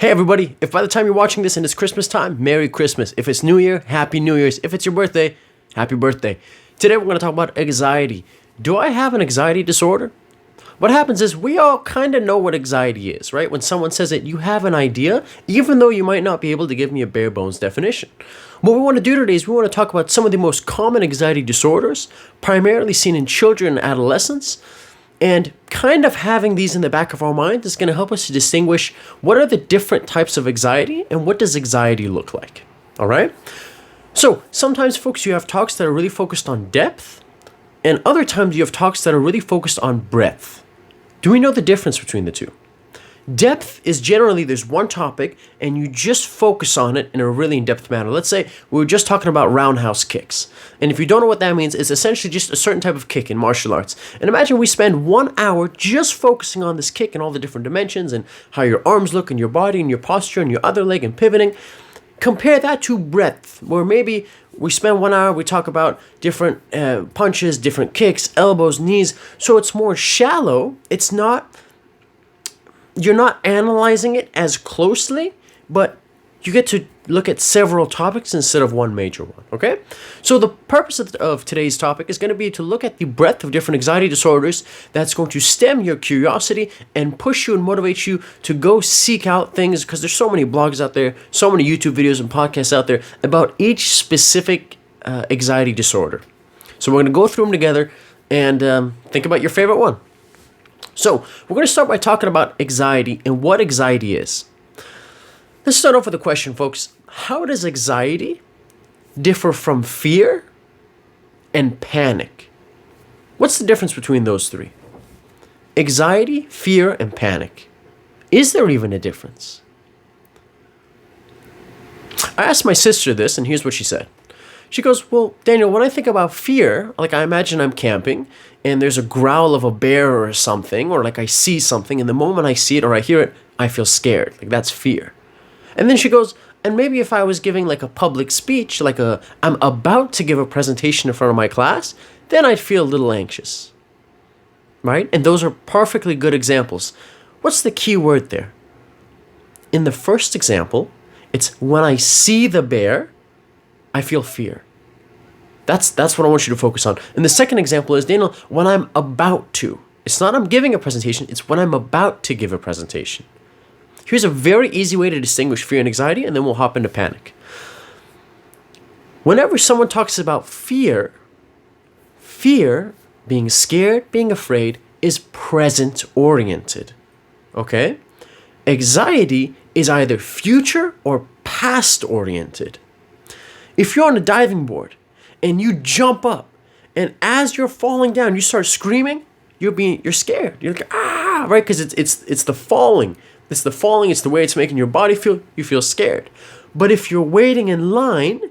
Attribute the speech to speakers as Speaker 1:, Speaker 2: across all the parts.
Speaker 1: Hey everybody, if by the time you're watching this and it's Christmas time, Merry Christmas. If it's New Year, Happy New Year's. If it's your birthday, Happy birthday. Today we're going to talk about anxiety. Do I have an anxiety disorder? What happens is we all kind of know what anxiety is, right? When someone says it, you have an idea, even though you might not be able to give me a bare bones definition. What we want to do today is we want to talk about some of the most common anxiety disorders, primarily seen in children and adolescents. And kind of having these in the back of our mind is going to help us to distinguish what are the different types of anxiety and what does anxiety look like. All right? So sometimes, folks, you have talks that are really focused on depth, and other times you have talks that are really focused on breadth. Do we know the difference between the two? Depth is generally there's one topic and you just focus on it in a really in-depth manner. Let's say we were just talking about roundhouse kicks. And if you don't know what that means, it's essentially just a certain type of kick in martial arts. And imagine we spend 1 hour just focusing on this kick and all the different dimensions and how your arms look and your body and your posture and your other leg and pivoting. Compare that to breadth, where maybe we spend 1 hour, we talk about different punches, different kicks, elbows, knees. So it's more shallow. You're not analyzing it as closely, but you get to look at several topics instead of one major one, okay? So the purpose of today's topic is going to be to look at the breadth of different anxiety disorders that's going to stem your curiosity and push you and motivate you to go seek out things, because there's so many blogs out there, so many YouTube videos and podcasts out there about each specific anxiety disorder. So we're going to go through them together and think about your favorite one. So we're going to start by talking about anxiety and what anxiety is. Let's start off with a question, folks. How does anxiety differ from fear and panic? What's the difference between those three? Anxiety, fear, and panic. Is there even a difference? I asked my sister this, and here's what she said. She goes, well, Daniel, when I think about fear, like I imagine I'm camping and there's a growl of a bear or something, or like I see something, and the moment I see it or I hear it, I feel scared. Like that's fear. And then she goes, and maybe if I was giving like a public speech, I'm about to give a presentation in front of my class, then I'd feel a little anxious. Right? And those are perfectly good examples. What's the key word there? In the first example, it's when I see the bear, I feel fear. That's what I want you to focus on. And the second example is, Daniel, when I'm about to. It's not I'm giving a presentation, it's when I'm about to give a presentation. Here's a very easy way to distinguish fear and anxiety, and then we'll hop into panic. Whenever someone talks about fear, being scared, being afraid, is present-oriented. Okay? Anxiety is either future or past-oriented. If you're on a diving board and you jump up, and as you're falling down, you start screaming, you're scared. You're like, ah, right? Because it's the falling. It's the falling. It's the way it's making your body feel. You feel scared. But if you're waiting in line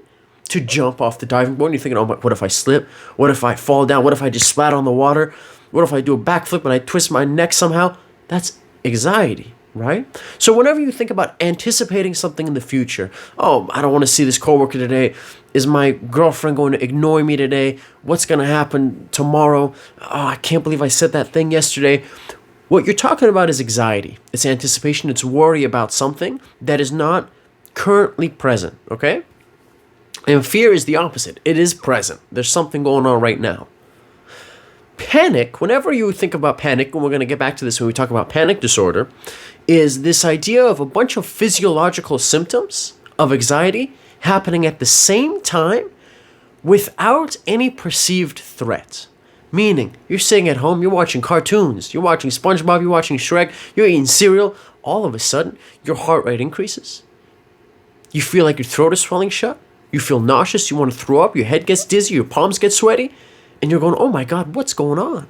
Speaker 1: to jump off the diving board, and you're thinking, oh, what if I slip? What if I fall down? What if I just splatter on the water? What if I do a backflip and I twist my neck somehow? That's anxiety. Right? So whenever you think about anticipating something in the future, oh, I don't want to see this coworker today. Is my girlfriend going to ignore me today? What's going to happen tomorrow? Oh, I can't believe I said that thing yesterday. What you're talking about is anxiety. It's anticipation. It's worry about something that is not currently present. Okay? And fear is the opposite. It is present. There's something going on right now. Panic, whenever you think about panic, and we're going to get back to this when we talk about panic disorder, is this idea of a bunch of physiological symptoms of anxiety happening at the same time without any perceived threat. Meaning, you're sitting at home, you're watching cartoons, you're watching SpongeBob, you're watching Shrek, you're eating cereal, all of a sudden, your heart rate increases. You feel like your throat is swelling shut, you feel nauseous, you want to throw up, your head gets dizzy, your palms get sweaty, and you're going, oh my God, what's going on?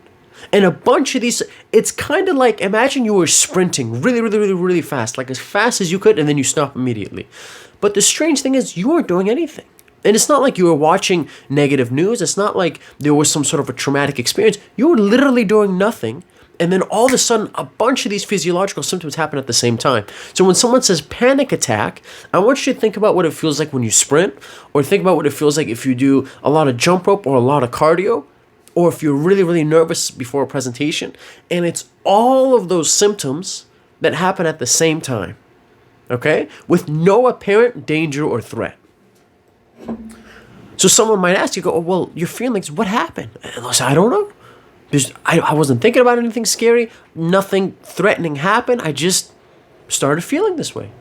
Speaker 1: And a bunch of these, it's kind of like, imagine you were sprinting really fast, like as fast as you could, and then you stop immediately. But the strange thing is, you weren't doing anything. And it's not like you were watching negative news. It's not like there was some sort of a traumatic experience. You were literally doing nothing. And then all of a sudden, a bunch of these physiological symptoms happen at the same time. So when someone says panic attack, I want you to think about what it feels like when you sprint, or think about what it feels like if you do a lot of jump rope or a lot of cardio, or if you're really nervous before a presentation. And it's all of those symptoms that happen at the same time. okay, with no apparent danger or threat. So someone might ask you, go, oh, well, your feelings, what happened? And I'll say, I don't know. I wasn't thinking about anything scary. Nothing threatening happened. I just started feeling this way.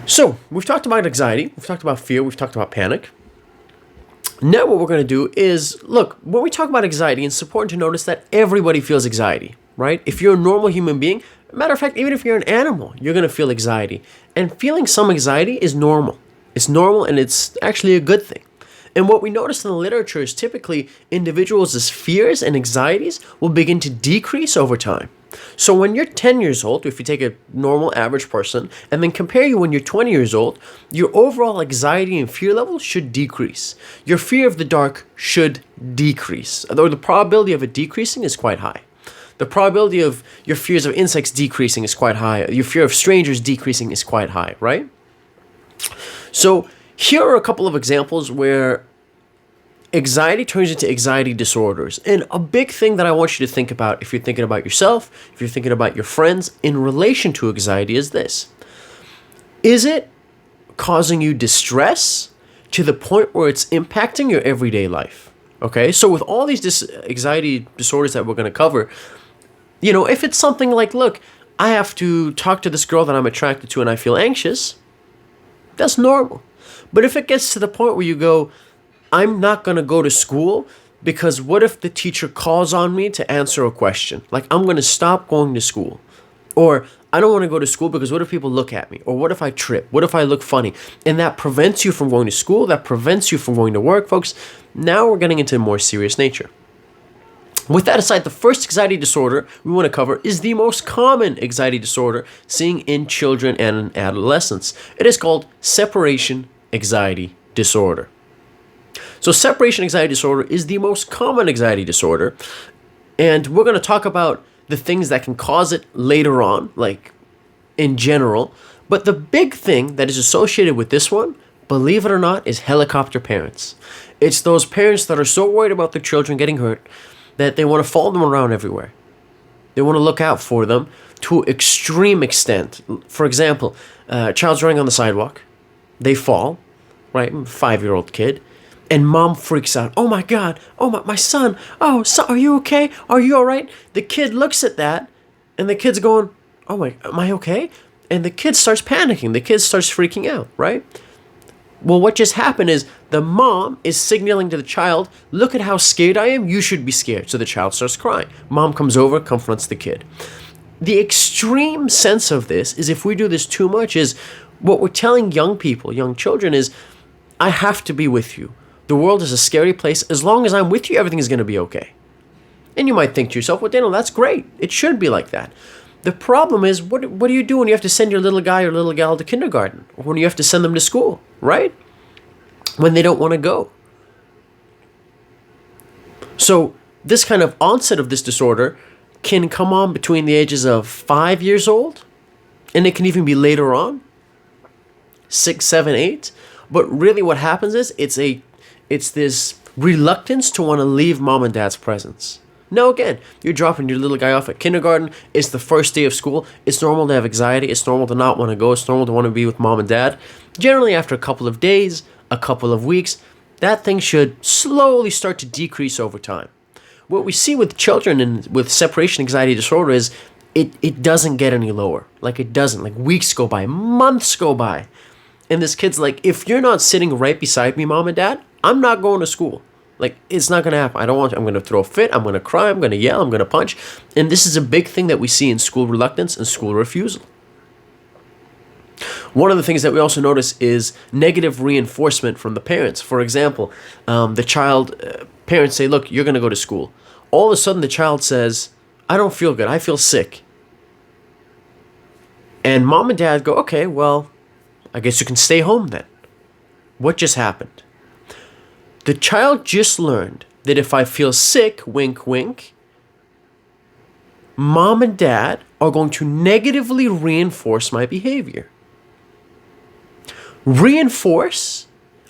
Speaker 1: So we've talked about anxiety. We've talked about fear. We've talked about panic. Now what we're going to do is, look, when we talk about anxiety, it's important to notice that everybody feels anxiety, right? If you're a normal human being, matter of fact, even if you're an animal, you're going to feel anxiety. And feeling some anxiety is normal. It's normal, and it's actually a good thing. And what we notice in the literature is typically individuals' fears and anxieties will begin to decrease over time. So when you're 10 years old, if you take a normal average person and then compare you when you're 20 years old, your overall anxiety and fear level should decrease. Your fear of the dark should decrease, or the probability of it decreasing is quite high. The probability of your fears of insects decreasing is quite high. Your fear of strangers decreasing is quite high, right? So here are a couple of examples where anxiety turns into anxiety disorders. And a big thing that I want you to think about if you're thinking about yourself, if you're thinking about your friends in relation to anxiety is this. Is it causing you distress to the point where it's impacting your everyday life? Okay, so with all these anxiety disorders that we're going to cover, if it's something like, look, I have to talk to this girl that I'm attracted to and I feel anxious, that's normal. But if it gets to the point where you go, I'm not going to go to school because what if the teacher calls on me to answer a question? Like, I'm going to stop going to school. Or I don't want to go to school because what if people look at me? Or what if I trip? What if I look funny? And that prevents you from going to school. That prevents you from going to work, folks. Now we're getting into a more serious nature. With that aside, the first anxiety disorder we want to cover is the most common anxiety disorder seen in children and in adolescents. It is called separation anxiety disorder. So separation anxiety disorder is the most common anxiety disorder, and we're going to talk about the things that can cause it later on, like in general. But the big thing that is associated with this one, believe it or not, is helicopter parents. It's those parents that are so worried about their children getting hurt that they want to follow them around everywhere. They want to look out for them to extreme extent. For example, a child's running on the sidewalk. They fall, right? 5-year-old kid. And mom freaks out. Oh my God. Oh my son. Oh, son, are you okay? Are you all right? The kid looks at that and the kid's going, oh my, am I okay? And the kid starts panicking. The kid starts freaking out, right? Well, what just happened is the mom is signaling to the child, look at how scared I am. You should be scared. So the child starts crying. Mom comes over, confronts the kid. The extreme sense of this is if we do this too much is what we're telling young people, young children is, I have to be with you. The world is a scary place. As long as I'm with you, everything is going to be okay. And you might think to yourself, well, Daniel, that's great. It should be like that. The problem is, what do you do when you have to send your little guy or little gal to kindergarten? Or when you have to send them to school, right? When they don't want to go. So this kind of onset of this disorder can come on between the ages of 5 years old, and it can even be later on, 6, 7, 8. But really what happens is it's this reluctance to want to leave mom and dad's presence. Now again, you're dropping your little guy off at kindergarten. It's the first day of school. It's normal to have anxiety. It's normal to not want to go. It's normal to want to be with mom and dad. Generally, after a couple of days, a couple of weeks, that thing should slowly start to decrease over time. What we see with children and with separation anxiety disorder is it doesn't get any lower. Like it doesn't. Like weeks go by, months go by. And this kid's like, if you're not sitting right beside me, mom and dad, I'm not going to school. Like, it's not going to happen. I don't want to. I'm going to throw a fit. I'm going to cry. I'm going to yell. I'm going to punch. And this is a big thing that we see in school reluctance and school refusal. One of the things that we also notice is negative reinforcement from the parents. For example, parents say, look, you're going to go to school. All of a sudden, the child says, I don't feel good. I feel sick. And mom and dad go, okay, well, I guess you can stay home then. What just happened? The child just learned that if I feel sick, wink, wink, mom and dad are going to negatively reinforce my behavior. Reinforce,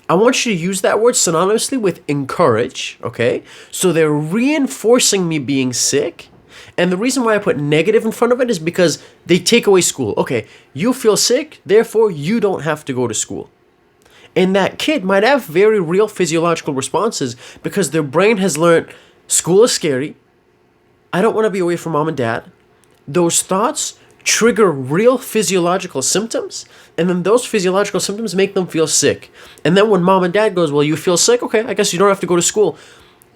Speaker 1: I want you to use that word synonymously with encourage, okay? So they're reinforcing me being sick, And the reason why I put negative in front of it is because they take away school. Okay, you feel sick, therefore you don't have to go to school. And that kid might have very real physiological responses because their brain has learned school is scary. I don't want to be away from mom and dad. Those thoughts trigger real physiological symptoms, and then those physiological symptoms make them feel sick. And then when mom and dad goes, well, you feel sick? Okay, I guess you don't have to go to school.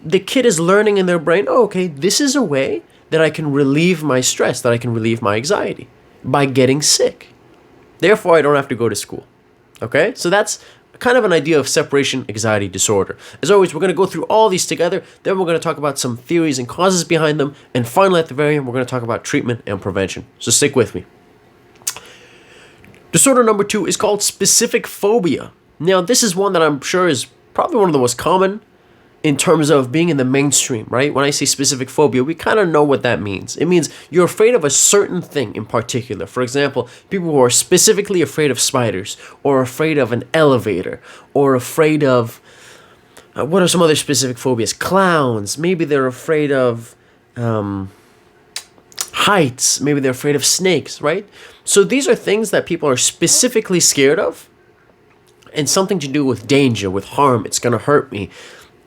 Speaker 1: The kid is learning in their brain, oh, okay, this is a way that I can relieve my stress, that I can relieve my anxiety by getting sick. Therefore, I don't have to go to school. Okay? So that's kind of an idea of separation anxiety disorder. As always, we're going to go through all these together. Then we're going to talk about some theories and causes behind them. And finally, at the very end, we're going to talk about treatment and prevention. So stick with me. Disorder number 2 is called specific phobia. Now, this is one that I'm sure is probably one of the most common in terms of being in the mainstream, right? When I say specific phobia, we kind of know what that means. It means you're afraid of a certain thing in particular. For example, people who are specifically afraid of spiders, or afraid of an elevator, or afraid of, what are some other specific phobias? Clowns. Maybe they're afraid of heights. Maybe they're afraid of snakes, right? So these are things that people are specifically scared of, and something to do with danger, with harm. It's going to hurt me.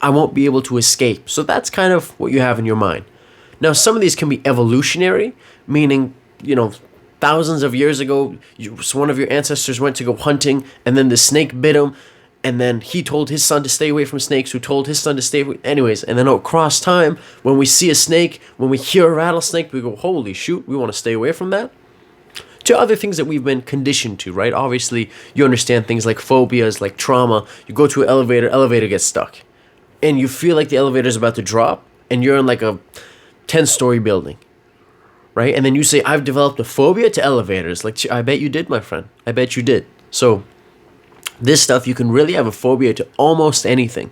Speaker 1: I won't be able to escape. So that's kind of what you have in your mind. Now, some of these can be evolutionary, meaning, thousands of years ago, one of your ancestors went to go hunting, and then the snake bit him, and then he told his son to stay away from snakes, who told his son to stay away. Anyways, and then across time, when we see a snake, when we hear a rattlesnake, we go, holy shoot, we want to stay away from that. To other things that we've been conditioned to, right? Obviously, you understand things like phobias, like trauma. You go to an elevator gets stuck. And you feel like the elevator is about to drop, and you're in like a 10-story building, right? And then you say, I've developed a phobia to elevators. Like, I bet you did, my friend. I bet you did. So this stuff, you can really have a phobia to almost anything.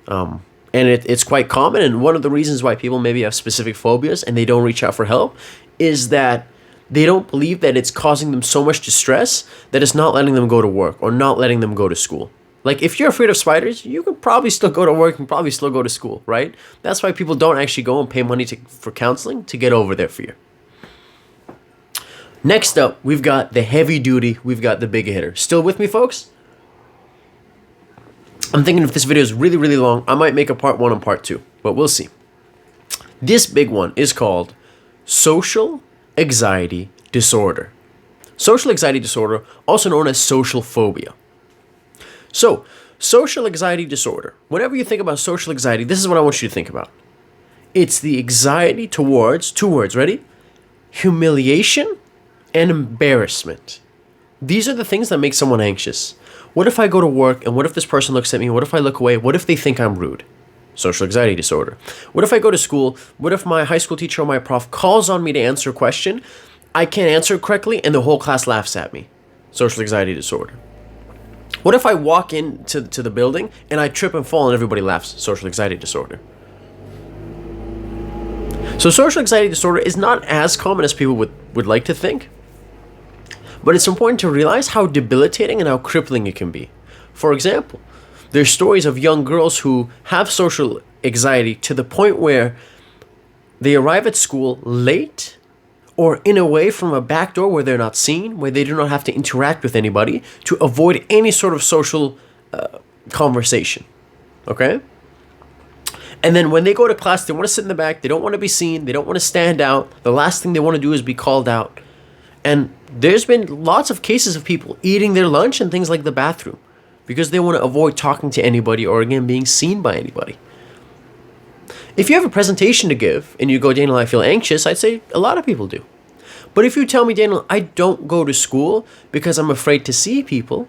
Speaker 1: And it's quite common. And one of the reasons why people maybe have specific phobias and they don't reach out for help is that they don't believe that it's causing them so much distress that it's not letting them go to work or not letting them go to school. Like, if you're afraid of spiders, you can probably still go to work and probably still go to school, right? That's why people don't actually go and pay money for counseling to get over their fear. Next up, we've got the heavy duty, we've got the big hitter. Still with me, folks? I'm thinking if this video is really, really long, I might make a part 1 and part 2, but we'll see. This big one is called social anxiety disorder. Social anxiety disorder, also known as social phobia. So, social anxiety disorder. Whenever you think about social anxiety, this is what I want you to think about. It's the anxiety towards, 2 words, ready? Humiliation and embarrassment. These are the things that make someone anxious. What if I go to work and what if this person looks at me? What if I look away? What if they think I'm rude? Social anxiety disorder. What if I go to school? What if my high school teacher or my prof calls on me to answer a question? I can't answer it correctly and the whole class laughs at me. Social anxiety disorder. What if I walk into the building and I trip and fall and everybody laughs? Social anxiety disorder. So social anxiety disorder is not as common as people would like to think. But it's important to realize how debilitating and how crippling it can be. For example, there's stories of young girls who have social anxiety to the point where they arrive at school late or in a way from a back door where they're not seen, where they do not have to interact with anybody to avoid any sort of social conversation. Okay? And then when they go to class, they want to sit in the back. They don't want to be seen. They don't want to stand out. The last thing they want to do is be called out. And there's been lots of cases of people eating their lunch and things like the bathroom because they want to avoid talking to anybody or, again, being seen by anybody. If you have a presentation to give and you go, Daniel, I feel anxious, I'd say a lot of people do. But if you tell me, Daniel, I don't go to school because I'm afraid to see people,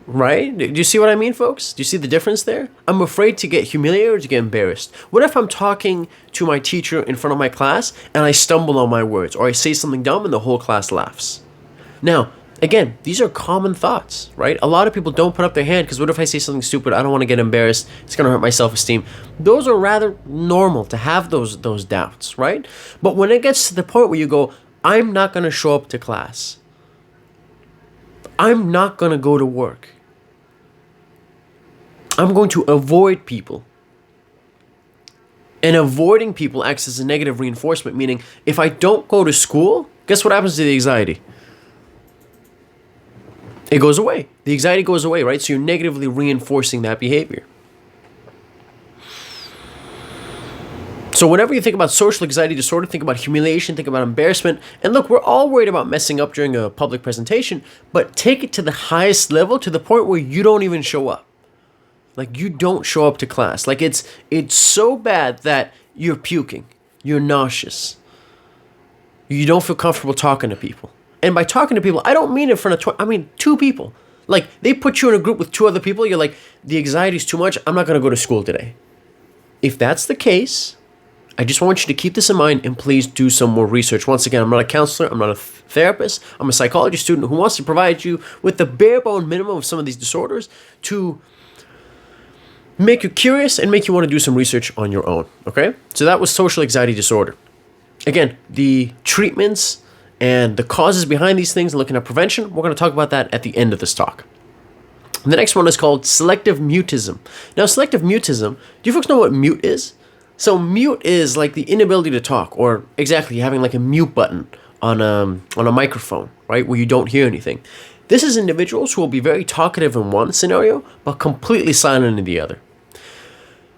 Speaker 1: right? Do you see what I mean, folks? Do you see the difference there? I'm afraid to get humiliated or to get embarrassed. What if I'm talking to my teacher in front of my class and I stumble on my words or I say something dumb and the whole class laughs? Now, again, these are common thoughts, right? A lot of people don't put up their hand because what if I say something stupid? I don't want to get embarrassed. It's going to hurt my self-esteem. Those are rather normal to have those doubts, right? But when it gets to the point where you go, I'm not going to show up to class. I'm not going to go to work. I'm going to avoid people. And avoiding people acts as a negative reinforcement, meaning if I don't go to school, guess what happens to the anxiety? It goes away. The anxiety goes away, right? So you're negatively reinforcing that behavior. So whenever you think about social anxiety disorder, think about humiliation, think about embarrassment. And look, we're all worried about messing up during a public presentation, but take it to the highest level, to the point where you don't even show up. Like, you don't show up to class. Like, it's so bad that you're puking. You're nauseous. You don't feel comfortable talking to people. And by talking to people, I don't mean in front of, I mean 2 people. Like, they put you in a group with 2 other people. You're like, the anxiety's too much. I'm not going to go to school today. If that's the case, I just want you to keep this in mind, and please do some more research. Once again, I'm not a counselor. I'm not a therapist. I'm a psychology student who wants to provide you with the bare bone minimum of some of these disorders to make you curious and make you want to do some research on your own, okay? So that was social anxiety disorder. Again, the treatments and the causes behind these things and looking at prevention, we're going to talk about that at the end of this talk. And the next one is called selective mutism. Now, selective mutism, do you folks know what mute is? So mute is like the inability to talk, or exactly having like a mute button on a microphone, right, where you don't hear anything. This is individuals who will be very talkative in one scenario, but completely silent in the other.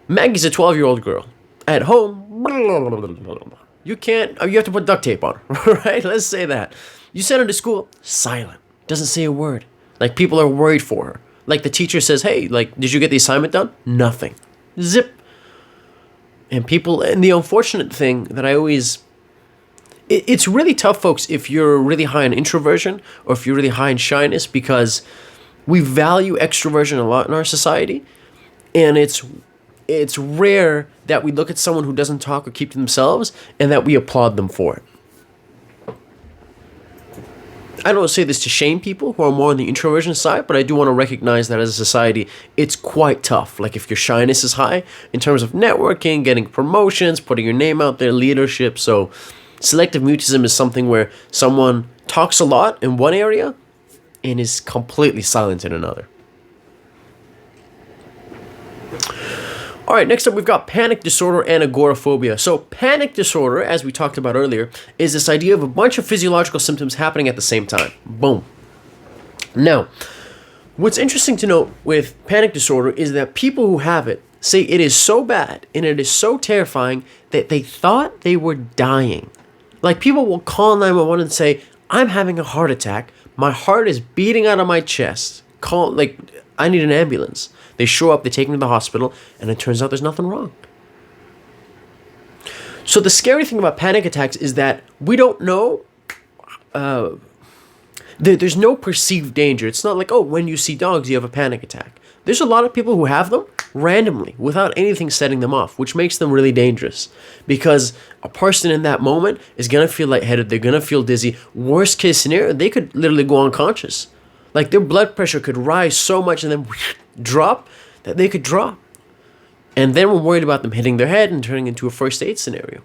Speaker 1: Maggie's a 12-year-old girl. At home, you have to put duct tape on, right? Let's say that. You send her to school, silent. Doesn't say a word. Like, people are worried for her. Like, the teacher says, hey, like, did you get the assignment done? Nothing. Zip. And the unfortunate thing that it's really tough, folks, if you're really high in introversion or if you're really high in shyness, because we value extroversion a lot in our society. And it's rare that we look at someone who doesn't talk or keep to themselves and that we applaud them for it. I don't say this to shame people who are more on the introversion side, but I do want to recognize that as a society, it's quite tough. Like, if your shyness is high in terms of networking, getting promotions, putting your name out there, leadership. So selective mutism is something where someone talks a lot in one area and is completely silent in another. All right, next up, we've got panic disorder and agoraphobia. So panic disorder, as we talked about earlier, is this idea of a bunch of physiological symptoms happening at the same time. Boom. Now, what's interesting to note with panic disorder is that people who have it say it is so bad and it is so terrifying that they thought they were dying. Like, people will call 911 and say, I'm having a heart attack. My heart is beating out of my chest. I need an ambulance. They show up, they take me to the hospital, and it turns out there's nothing wrong. So the scary thing about panic attacks is that we don't know, there's no perceived danger. It's not like, oh, when you see dogs, you have a panic attack. There's a lot of people who have them randomly, without anything setting them off, which makes them really dangerous. Because a person in that moment is going to feel lightheaded, they're going to feel dizzy. Worst case scenario, they could literally go unconscious. Like, their blood pressure could rise so much and then drop that they could drop. And then we're worried about them hitting their head and turning into a first aid scenario.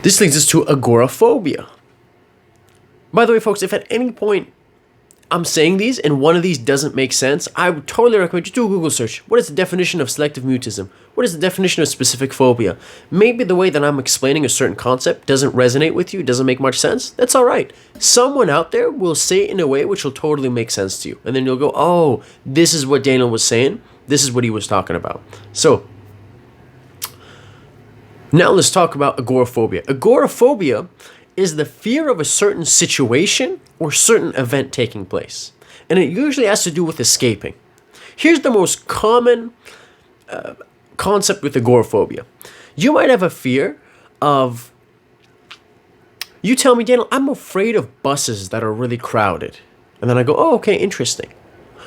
Speaker 1: This leads us to agoraphobia. By the way, folks, if at any point I'm saying these and one of these doesn't make sense, I would totally recommend you do a Google search. What is the definition of selective mutism? What is the definition of specific phobia? Maybe the way that I'm explaining a certain concept doesn't resonate with you, doesn't make much sense. That's all right. Someone out there will say it in a way which will totally make sense to you. And then you'll go, oh, this is what Daniel was saying. This is what he was talking about. So now let's talk about agoraphobia. Agoraphobia is the fear of a certain situation or certain event taking place. And it usually has to do with escaping. Here's the most common concept with agoraphobia. You might have a fear of, you tell me, Daniel, I'm afraid of buses that are really crowded. And then I go, oh, okay, interesting.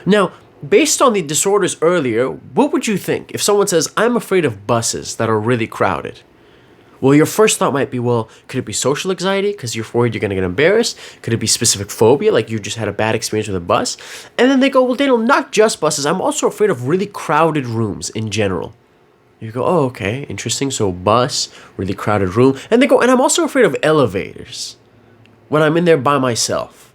Speaker 1: Now, based on the disorders earlier, what would you think if someone says, I'm afraid of buses that are really crowded? Well, your first thought might be, well, could it be social anxiety because you're worried you're going to get embarrassed? Could it be specific phobia, like you just had a bad experience with a bus? And then they go, well, Daniel, not just buses. I'm also afraid of really crowded rooms in general. You go, oh, okay, interesting. So bus, really crowded room. And they go, and I'm also afraid of elevators when I'm in there by myself.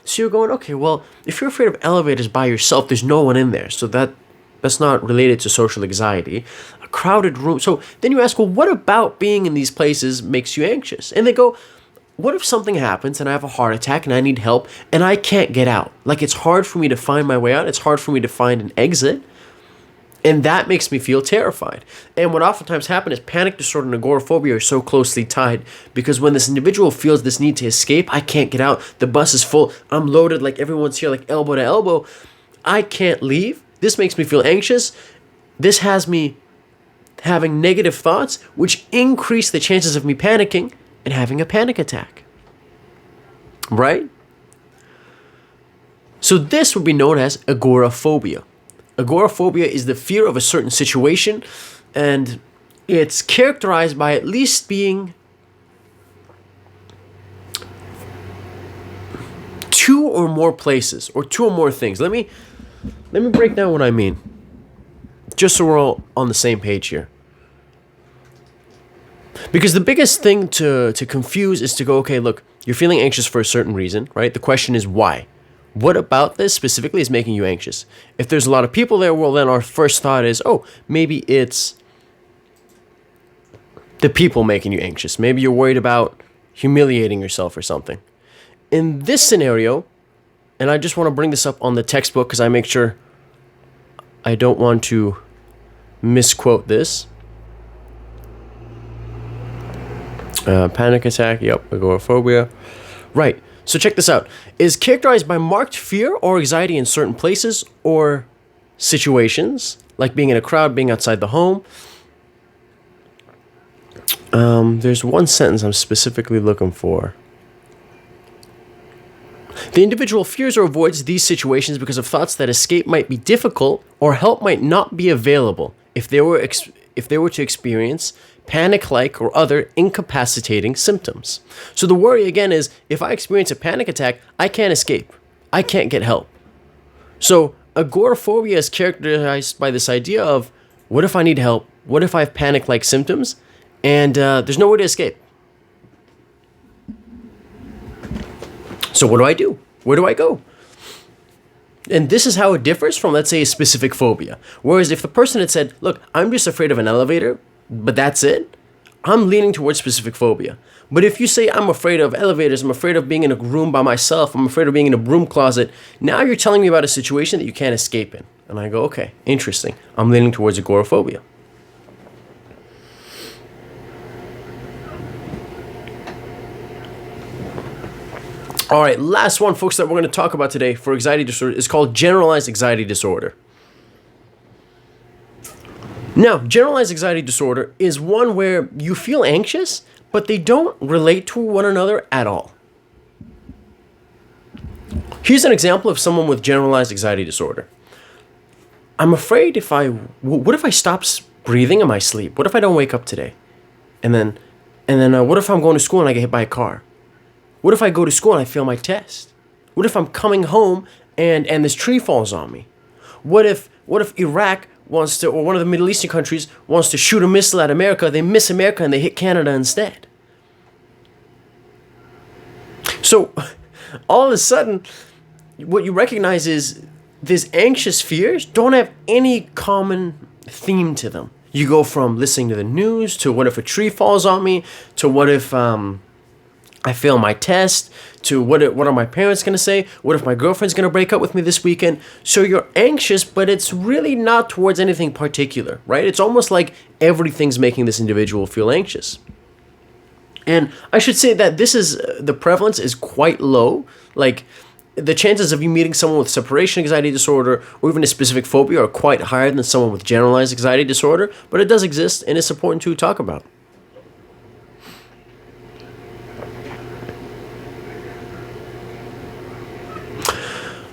Speaker 1: So you're going, okay, well, if you're afraid of elevators by yourself, there's no one in there. So that That's not related to social anxiety. A crowded room. So then you ask, well, what about being in these places makes you anxious? And they go, what if something happens and I have a heart attack and I need help and I can't get out? Like, it's hard for me to find my way out. It's hard for me to find an exit. And that makes me feel terrified. And what oftentimes happens is panic disorder and agoraphobia are so closely tied, because when this individual feels this need to escape, I can't get out. The bus is full. I'm loaded, like everyone's here, like elbow to elbow. I can't leave. This makes me feel anxious. This has me having negative thoughts, which increase the chances of me panicking and having a panic attack. Right? So this would be known as agoraphobia. Agoraphobia is the fear of a certain situation, and it's characterized by at least being two or more places or two or more things. Let me break down what I mean, just so we're all on the same page here. Because the biggest thing to confuse is to go, okay, look, you're feeling anxious for a certain reason, right? The question is why? What about this specifically is making you anxious? If there's a lot of people there, well, then our first thought is, oh, maybe it's the people making you anxious. Maybe you're worried about humiliating yourself or something. In this scenario, and I just want to bring this up on the textbook because I make sure I don't want to misquote this. Panic attack, yep, agoraphobia. Right. So check this out. Is characterized by marked fear or anxiety in certain places or situations, like being in a crowd, being outside the home. There's one sentence I'm specifically looking for. The individual fears or avoids these situations because of thoughts that escape might be difficult or help might not be available if they were to experience panic-like or other incapacitating symptoms. So the worry again is, if I experience a panic attack, I can't escape. I can't get help. So agoraphobia is characterized by this idea of, what if I need help? What if I have panic-like symptoms and there's no way to escape? So what do I do? Where do I go? And this is how it differs from, let's say, a specific phobia. Whereas if the person had said, look, I'm just afraid of an elevator, but that's it, I'm leaning towards specific phobia. But if you say, I'm afraid of elevators, I'm afraid of being in a room by myself, I'm afraid of being in a broom closet, now you're telling me about a situation that you can't escape in. And I go, okay, interesting. I'm leaning towards agoraphobia. All right, last one, folks, that we're going to talk about today for anxiety disorder is called generalized anxiety disorder. Now, generalized anxiety disorder is one where you feel anxious, but they don't relate to one another at all. Here's an example of someone with generalized anxiety disorder. I'm afraid what if I stop breathing in my sleep? What if I don't wake up today? And then what if I'm going to school and I get hit by a car? What if I go to school and I fail my test? What if I'm coming home and this tree falls on me? What if Iraq wants to, or one of the Middle Eastern countries wants to shoot a missile at America, they miss America and they hit Canada instead? So all of a sudden, what you recognize is these anxious fears don't have any common theme to them. You go from listening to the news to what if a tree falls on me, to what if I fail my test, to what are my parents going to say? What if my girlfriend's going to break up with me this weekend? So you're anxious, but it's really not towards anything particular, right? It's almost like everything's making this individual feel anxious. And I should say that the prevalence is quite low. Like, the chances of you meeting someone with separation anxiety disorder or even a specific phobia are quite higher than someone with generalized anxiety disorder, but it does exist and it's important to talk about.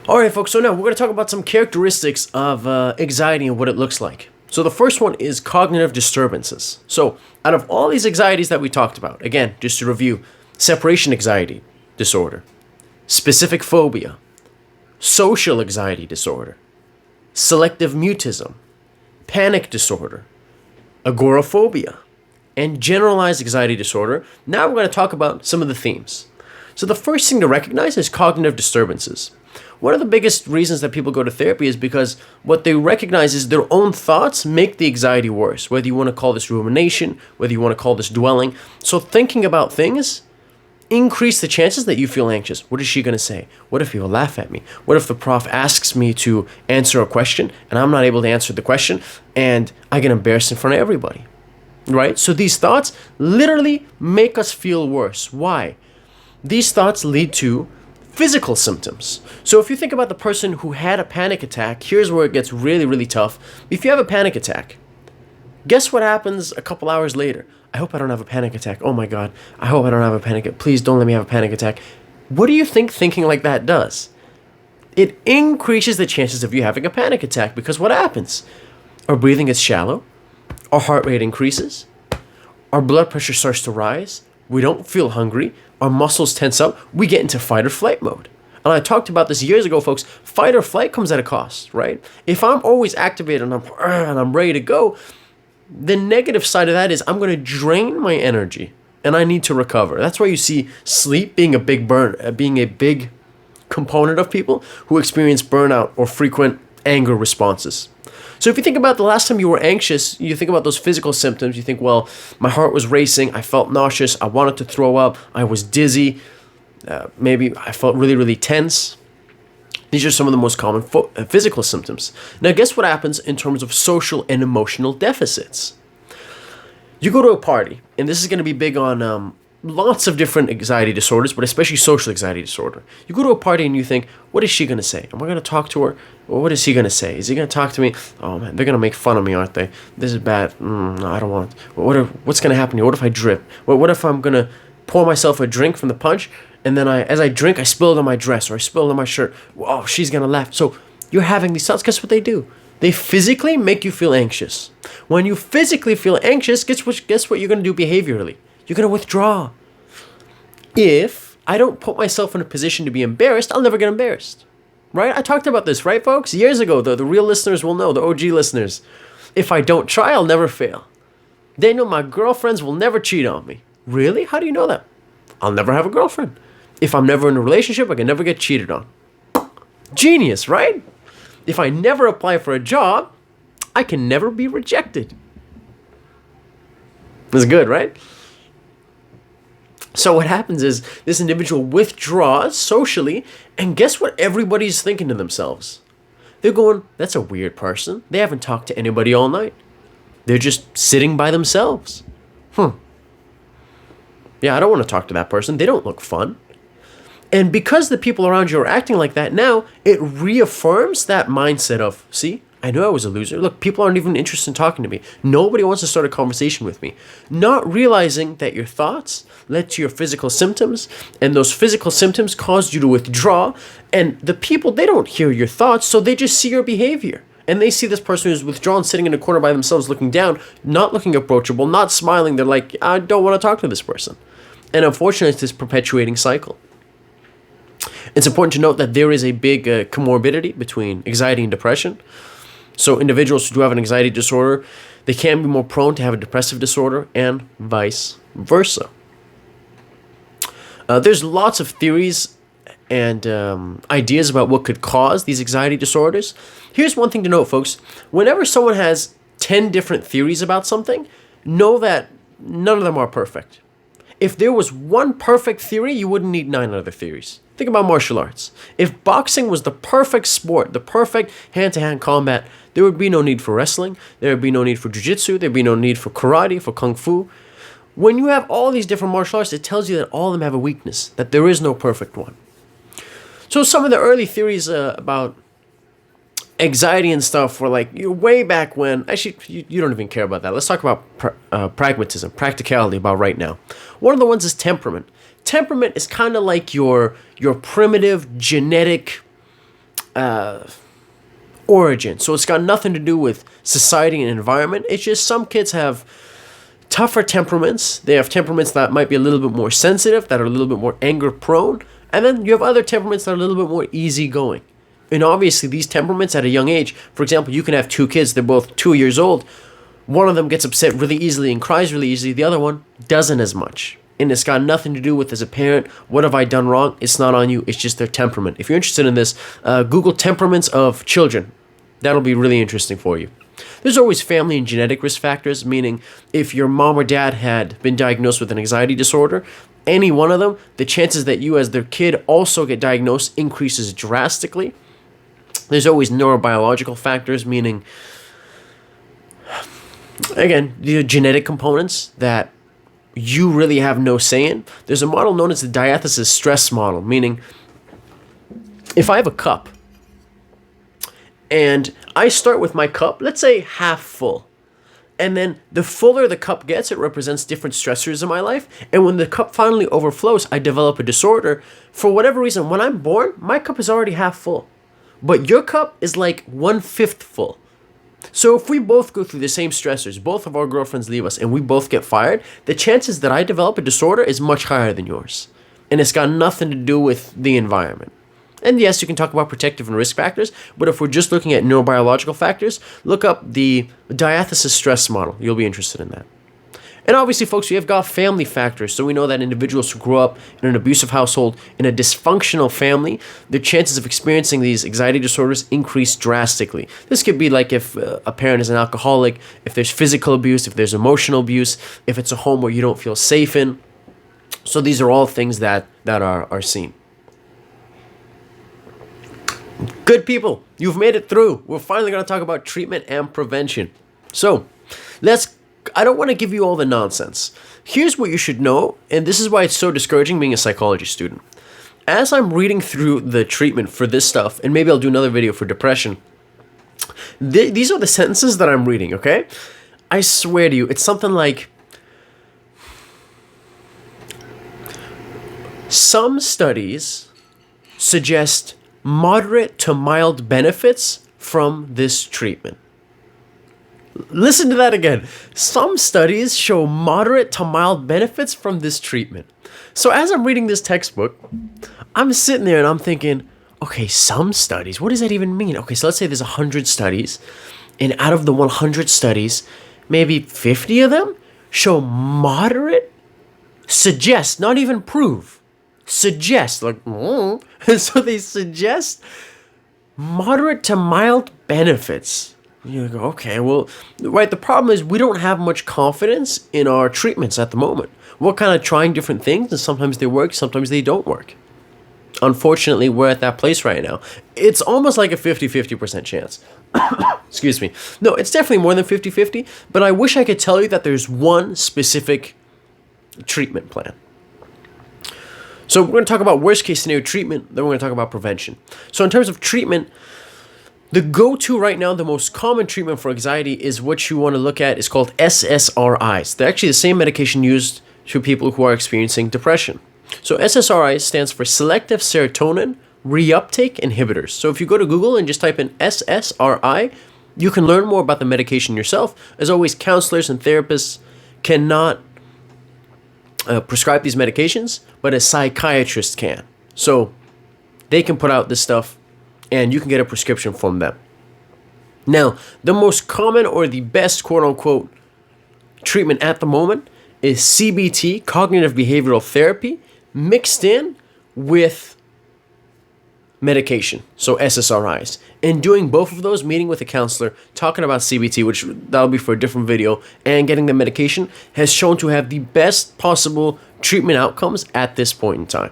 Speaker 1: All right, folks, so now we're going to talk about some characteristics of anxiety and what it looks like. So the first one is cognitive disturbances. So out of all these anxieties that we talked about, again, just to review, separation anxiety disorder, specific phobia, social anxiety disorder, selective mutism, panic disorder, agoraphobia, and generalized anxiety disorder. Now we're going to talk about some of the themes. So the first thing to recognize is cognitive disturbances. One of the biggest reasons that people go to therapy is because what they recognize is their own thoughts make the anxiety worse, whether you want to call this rumination, whether you want to call this dwelling. So thinking about things increase the chances that you feel anxious. What is she going to say? What if people laugh at me? What if the prof asks me to answer a question and I'm not able to answer the question and I get embarrassed in front of everybody? Right? So these thoughts literally make us feel worse. Why? These thoughts lead to physical symptoms. So if you think about the person who had a panic attack, here's where it gets really, really tough. If you have a panic attack, guess what happens a couple hours later? I hope I don't have a panic attack. Oh my God. I hope I don't have a panic attack. Please don't let me have a panic attack. What do you think thinking like that does? It increases the chances of you having a panic attack because what happens? Our breathing gets shallow. Our heart rate increases. Our blood pressure starts to rise. We don't feel hungry. Our muscles tense up. We get into fight or flight mode. And I talked about this years ago, folks. Fight or flight comes at a cost, right? If I'm always activated and I'm ready to go, the negative side of that is I'm going to drain my energy and I need to recover. That's why you see sleep being a big component of people who experience burnout or frequent anger responses. So if you think about the last time you were anxious, you think about those physical symptoms. You think, well, my heart was racing. I felt nauseous. I wanted to throw up. I was dizzy. Maybe I felt really, really tense. These are some of the most common physical symptoms. Now, guess what happens in terms of social and emotional deficits? You go to a party, and this is going to be big on lots of different anxiety disorders, but especially social anxiety disorder. You go to a party and you think, what is she going to say? Am I going to talk to her? Or what is he going to say? Is he going to talk to me? Oh man, they're going to make fun of me, aren't they? This is bad. No, I don't want it. What's going to happen here? What if I drip? What if I'm going to pour myself a drink from the punch, and then as I drink, I spill it on my dress or I spill it on my shirt. Oh, she's going to laugh. So you're having these thoughts. Guess what they do? They physically make you feel anxious. When you physically feel anxious, guess what you're going to do behaviorally? You're going to withdraw. If I don't put myself in a position to be embarrassed, I'll never get embarrassed. Right? I talked about this, right, folks? Years ago, the real listeners will know, the OG listeners. If I don't try, I'll never fail. They know my girlfriends will never cheat on me. Really? How do you know that? I'll never have a girlfriend. If I'm never in a relationship, I can never get cheated on. Genius, right? If I never apply for a job, I can never be rejected. That's good, right? So what happens is this individual withdraws socially, and guess what everybody's thinking to themselves? They're going, that's a weird person. They haven't talked to anybody all night. They're just sitting by themselves. Yeah, I don't want to talk to that person. They don't look fun. And because the people around you are acting like that now, it reaffirms that mindset of, see, I knew I was a loser. Look, people aren't even interested in talking to me. Nobody wants to start a conversation with me. Not realizing that your thoughts led to your physical symptoms, and those physical symptoms caused you to withdraw. And the people, they don't hear your thoughts, so they just see your behavior. And they see this person who's withdrawn, sitting in a corner by themselves, looking down, not looking approachable, not smiling. They're like, I don't want to talk to this person. And unfortunately, it's this perpetuating cycle. It's important to note that there is a big comorbidity between anxiety and depression. So individuals who do have an anxiety disorder, they can be more prone to have a depressive disorder and vice versa. There's lots of theories and ideas about what could cause these anxiety disorders. Here's one thing to note, folks. Whenever someone has 10 different theories about something, know that none of them are perfect. If there was one perfect theory, you wouldn't need 9 other theories. Think about martial arts. If boxing was the perfect sport, the perfect hand-to-hand combat, there would be no need for wrestling, there would be no need for jiu-jitsu, there would be no need for karate, for kung fu. When you have all these different martial arts, it tells you that all of them have a weakness, that there is no perfect one. So some of the early theories about anxiety and stuff were like way back when. Actually, you don't even care about that. Let's talk about pragmatism, practicality about right now. One of the ones is temperament. Temperament is kind of like your primitive genetic origin. So it's got nothing to do with society and environment. It's just some kids have tougher temperaments. They have temperaments that might be a little bit more sensitive, that are a little bit more anger prone. And then you have other temperaments that are a little bit more easygoing. And obviously these temperaments at a young age, for example, you can have 2 kids, they're both 2 years old. One of them gets upset really easily and cries really easily. The other one doesn't as much. and it's got nothing to do with, as a parent, what have I done wrong? It's not on you. It's just their temperament. If you're interested in this, Google temperaments of children. That'll be really interesting for you. There's always family and genetic risk factors, meaning if your mom or dad had been diagnosed with an anxiety disorder, any one of them, the chances that you as their kid also get diagnosed increases drastically. There's always neurobiological factors, meaning, again, the genetic components that you really have no say in. There's a model known as the diathesis stress model, meaning if I have a cup and I start with my cup, let's say half full, and then the fuller the cup gets, it represents different stressors in my life. And when the cup finally overflows, I develop a disorder. For whatever reason, when I'm born, my cup is already half full, but your cup is like 1/5 full. So if we both go through the same stressors, both of our girlfriends leave us, and we both get fired, the chances that I develop a disorder is much higher than yours. And it's got nothing to do with the environment. And yes, you can talk about protective and risk factors, but if we're just looking at neurobiological factors, look up the diathesis stress model. You'll be interested in that. And obviously, folks, we have got family factors. So we know that individuals who grow up in an abusive household, in a dysfunctional family, their chances of experiencing these anxiety disorders increase drastically. This could be like if a parent is an alcoholic, if there's physical abuse, if there's emotional abuse, if it's a home where you don't feel safe in. So these are all things that are seen. Good people, you've made it through. We're finally going to talk about treatment and prevention. So I don't want to give you all the nonsense. Here's what you should know, and this is why it's so discouraging being a psychology student. As I'm reading through the treatment for this stuff, and maybe I'll do another video for depression, these are the sentences that I'm reading, okay? I swear to you, it's something like, some studies suggest moderate to mild benefits from this treatment. Listen to that again. Some studies show moderate to mild benefits from this treatment. So as I'm reading this textbook, I'm sitting there and I'm thinking, okay, some studies, what does that even mean? Okay, so let's say there's 100 studies, and out of the 100 studies, maybe 50 of them show moderate, suggest, not even prove, suggest, like, so they suggest moderate to mild benefits. You go, okay, well, right, the problem is we don't have much confidence in our treatments at the moment. We're kind of trying different things, and sometimes they work, sometimes they don't work. Unfortunately, we're at that place right now. It's almost like a 50-50% chance. Excuse me. No, it's definitely more than 50-50, but I wish I could tell you that there's one specific treatment plan. So we're going to talk about worst case scenario treatment, then we're going to talk about prevention. So in terms of treatment, the go-to right now, the most common treatment for anxiety is what you want to look at is called SSRIs. They're actually the same medication used for people who are experiencing depression. So SSRIs stands for selective serotonin reuptake inhibitors. So if you go to Google and just type in SSRI, you can learn more about the medication yourself. As always, counselors and therapists cannot prescribe these medications, but a psychiatrist can. So they can put out this stuff, and you can get a prescription from them. Now, the most common or the best quote-unquote treatment at the moment is CBT, cognitive behavioral therapy, mixed in with medication, so SSRIs. And doing both of those, meeting with a counselor, talking about CBT, which that'll be for a different video, and getting the medication has shown to have the best possible treatment outcomes at this point in time.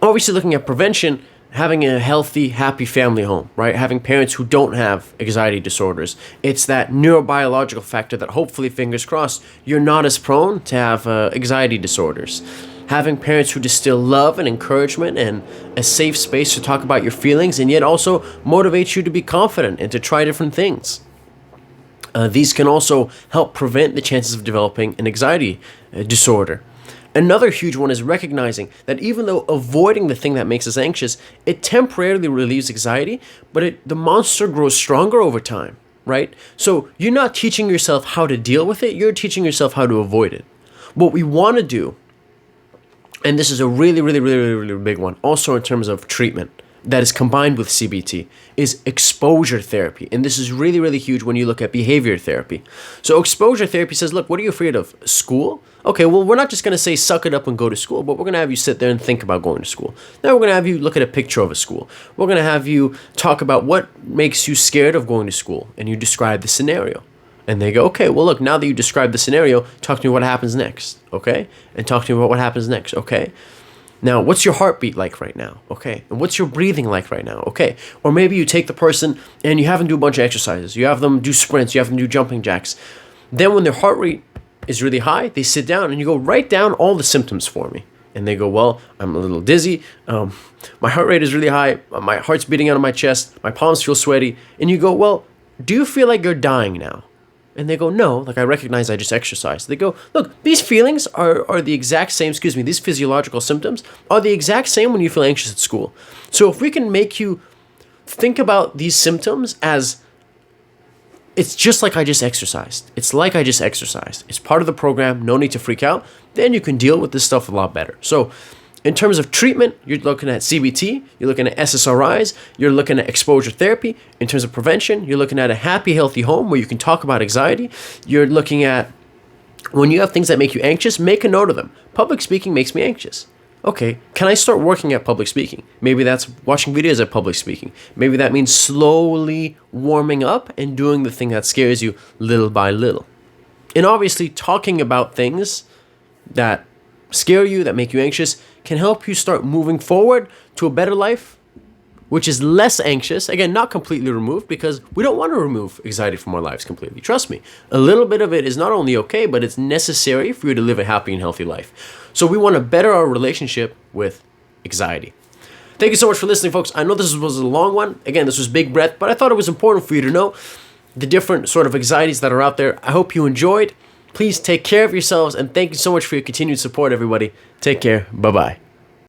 Speaker 1: Obviously, looking at prevention, having a healthy, happy family home, right? Having parents who don't have anxiety disorders. It's that neurobiological factor that hopefully, fingers crossed, you're not as prone to have anxiety disorders. Having parents who distill love and encouragement and a safe space to talk about your feelings, and yet also motivate you to be confident and to try different things. These can also help prevent the chances of developing an anxiety disorder. Another huge one is recognizing that even though avoiding the thing that makes us anxious, it temporarily relieves anxiety, but the monster grows stronger over time, right? So you're not teaching yourself how to deal with it, you're teaching yourself how to avoid it. What we want to do, and this is a really big one, also in terms of treatment, that is combined with CBT is exposure therapy. And this is really, really huge when you look at behavior therapy. So exposure therapy says, look, what are you afraid of? School? Okay, well, we're not just going to say suck it up and go to school, but we're going to have you sit there and think about going to school. Now we're going to have you look at a picture of a school. We're going to have you talk about what makes you scared of going to school, and you describe the scenario. And they go, okay, well, look, now that you described the scenario, talk to me what happens next, okay? And talk to me about what happens next, okay? Now, what's your heartbeat like right now? Okay. And what's your breathing like right now? Okay. Or maybe you take the person and you have them do a bunch of exercises. You have them do sprints. You have them do jumping jacks. Then when their heart rate is really high, they sit down and you go, write down all the symptoms for me. And they go, well, I'm a little dizzy. My heart rate is really high. My heart's beating out of my chest. My palms feel sweaty. And you go, well, do you feel like you're dying now? And they go, no, like I recognize I just exercised. They go, look, these feelings are the exact same, these physiological symptoms are the exact same when you feel anxious at school. So if we can make you think about these symptoms as, it's just like I just exercised. It's like I just exercised. It's part of the program, no need to freak out. Then you can deal with this stuff a lot better. So in terms of treatment, you're looking at CBT, you're looking at SSRIs, you're looking at exposure therapy. In terms of prevention, you're looking at a happy, healthy home where you can talk about anxiety. You're looking at when you have things that make you anxious, make a note of them. Public speaking makes me anxious. Okay, can I start working at public speaking? Maybe that's watching videos at public speaking. Maybe that means slowly warming up and doing the thing that scares you little by little. And obviously, talking about things that scare you, that make you anxious, can help you start moving forward to a better life, which is less anxious. Again, not completely removed, because we don't want to remove anxiety from our lives completely. Trust me, a little bit of it is not only okay, but it's necessary for you to live a happy and healthy life. So we want to better our relationship with anxiety. Thank you so much for listening, folks. I know this was a long one. Again, this was big breath, but I thought it was important for you to know the different sort of anxieties that are out there. I hope you enjoyed. Please take care of yourselves, and thank you so much for your continued support, everybody. Take care. Bye-bye.